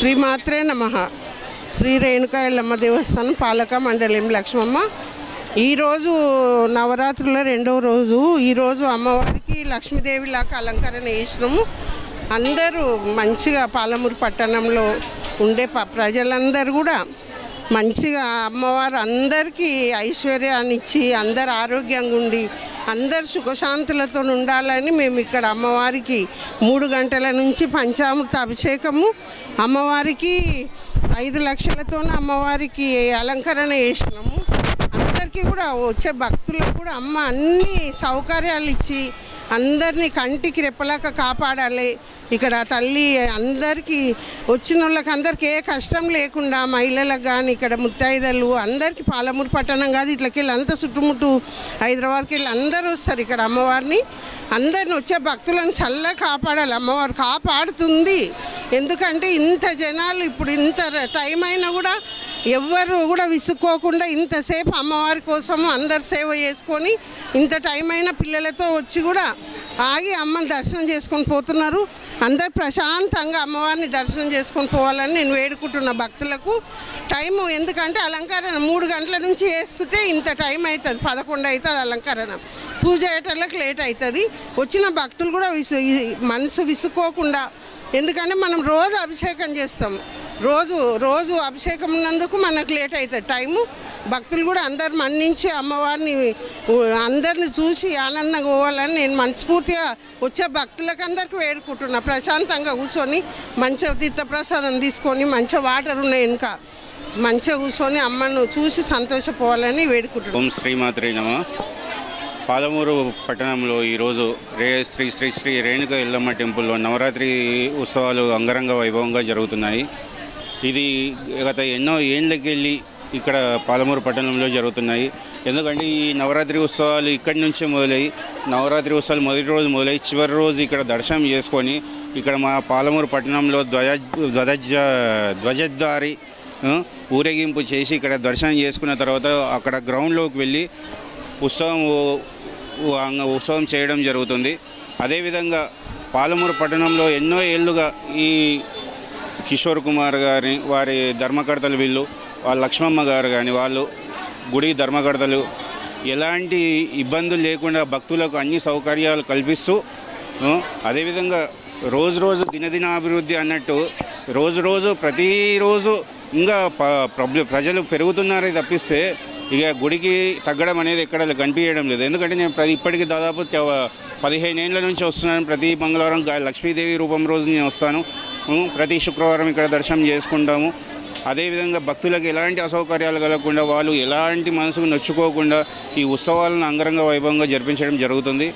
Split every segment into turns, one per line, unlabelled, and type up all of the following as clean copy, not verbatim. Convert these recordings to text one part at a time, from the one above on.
శ్రీమాత్రే నమః. శ్రీ రేణుకా ఎల్లమ్మ దేవస్థానం పాలక మండలం లక్ష్మమ్మ. ఈరోజు నవరాత్రుల రెండవ రోజు. ఈరోజు అమ్మవారికి లక్ష్మీదేవిలాగా అలంకరణ చేసినాము. అందరూ మంచిగా పాలమూరు పట్టణంలో ఉండే ప్రజలందరూ కూడా మంచిగా అమ్మవారు అందరికీ ఐశ్వర్యాన్ని ఇచ్చి అందరు ఆరోగ్యంగా ఉండి అందరు సుఖశాంతులతో ఉండాలని మేము ఇక్కడ అమ్మవారికి 3 గంటల నుంచి పంచామృత అభిషేకము, అమ్మవారికి 5 లక్షలతో అమ్మవారికి అలంకరణ చేసినాము. అందరికీ కూడా వచ్చే భక్తులకు కూడా అమ్మ అన్ని సౌకర్యాలు ఇచ్చి అందరినీ కంటికి రెప్పలాక కాపాడాలి. ఇక్కడ తల్లి అందరికీ వచ్చిన వాళ్ళకి అందరికీ ఏ కష్టం లేకుండా మహిళలకు కానీ ఇక్కడ ముత్తైదలు అందరికీ పాలమూరు పట్టణం కాదు ఇట్లకి వెళ్ళి అంత చుట్టుముట్టు హైదరాబాద్కి వెళ్ళి అందరూ వస్తారు ఇక్కడ అమ్మవారిని. అందరిని వచ్చే భక్తులను చల్లగా కాపాడాలి. అమ్మవారు కాపాడుతుంది. ఎందుకంటే ఇంత జనాలు ఇప్పుడు ఇంత టైం అయినా కూడా ఎవ్వరు కూడా విసుక్కోకుండా ఇంతసేపు అమ్మవారి కోసము అందరు సేవ చేసుకొని ఇంత టైం అయినా పిల్లలతో వచ్చి కూడా ఆగి అమ్మని దర్శనం చేసుకొని పోతున్నారు. అందరు ప్రశాంతంగా అమ్మవారిని దర్శనం చేసుకొని పోవాలని నేను వేడుకుంటున్న భక్తులకు. టైము ఎందుకంటే అలంకరణ 3 గంటల నుంచి వేస్తుంటే ఇంత టైం అవుతుంది, 11 అవుతుంది అలంకరణ. పూజ అయ్యేటోళ్ళకి లేట్ అవుతుంది. వచ్చిన భక్తులు కూడా మనసు విసుక్కోకుండా, ఎందుకంటే మనం రోజు అభిషేకం చేస్తాం, రోజు అభిషేకం ఉన్నందుకు మనకు లేట్ అవుతుంది టైము. భక్తులు కూడా అందరు మన్నించి అమ్మవారిని అందరిని చూసి ఆనందంగా పోవాలని నేను మనస్ఫూర్తిగా వచ్చే భక్తులకు అందరికీ వేడుకుంటున్నా. ప్రశాంతంగా కూర్చొని మంచిగా తీర్థప్రసాదం తీసుకొని మంచిగా వాటర్ ఉన్నాయి ఇంకా మంచిగా కూర్చొని అమ్మను చూసి సంతోషపోవాలని వేడుకుంటున్నాను.
ఓం శ్రీమాత్రే నమః. పాలమూరు పట్టణంలో ఈరోజు శ్రీ శ్రీ శ్రీ రేణుకా ఎల్లమ్మ టెంపుల్లో నవరాత్రి ఉత్సవాలు అంగరంగ వైభవంగా జరుగుతున్నాయి. ఇది గత ఎన్నో ఏళ్ళకెళ్ళి ఇక్కడ పాలమూరు పట్టణంలో జరుగుతున్నాయి. ఎందుకంటే ఈ నవరాత్రి ఉత్సవాలు ఇక్కడి నుంచే మొదలై నవరాత్రి ఉత్సవాలు మొదటి రోజు మొదలై చివరి రోజు ఇక్కడ దర్శనం చేసుకొని ఇక్కడ మా పాలమూరు పట్టణంలో ధ్వజద్వారి ఊరేగింపు చేసి ఇక్కడ దర్శనం చేసుకున్న తర్వాత అక్కడ గ్రౌండ్లోకి వెళ్ళి ఉత్సవం చేయడం జరుగుతుంది. అదేవిధంగా పాలమూరు పట్టణంలో ఎన్నో ఏళ్ళుగా ఈ కిషోర్ కుమార్ గారి వారి ధర్మకర్తలు వీళ్ళు వాళ్ళ లక్ష్మమ్మ గారు కానీ వాళ్ళు గుడి ధర్మకర్తలు ఎలాంటి ఇబ్బందులు లేకుండా భక్తులకు అన్ని సౌకర్యాలు కల్పిస్తూ అదేవిధంగా రోజు దినదినాభివృద్ధి అన్నట్టు ప్రతిరోజు ఇంకా ప్రజలు పెరుగుతున్నారే తప్పిస్తే ఇక గుడికి తగ్గడం అనేది ఎక్కడ కనిపించడం లేదు. ఎందుకంటే నేను ఇప్పటికీ దాదాపు 15 ఏళ్ళ నుంచి వస్తున్నాను. ప్రతి మంగళవారం లక్ష్మీదేవి రూపం రోజు నేను వస్తాను. ప్రతి శుక్రవారం ఇక్కడ దర్శనం చేసుకుంటాము. అదేవిధంగా భక్తులకు ఎలాంటి అసౌకర్యాలు కలగకుండా వాళ్ళు ఎలాంటి మనసుకు నొచ్చుకోకుండా ఈ ఉత్సవాలను అంగరంగ వైభవంగా జరిపించడం జరుగుతుంది.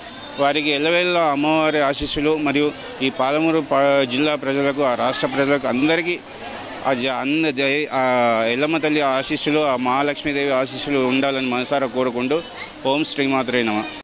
వారికి ఎల్లవేళ అమ్మవారి ఆశీస్సులు మరియు ఈ పాలమూరు జిల్లా ప్రజలకు ఆ రాష్ట్ర ప్రజలకు అందరికీ ఎల్లమ్మ తల్లి ఆశీస్సులు ఆ మహాలక్ష్మీదేవి ఆశీస్సులు ఉండాలని మనసారా కోరుకుంటూ ఓం శ్రీమాత్రే నమః.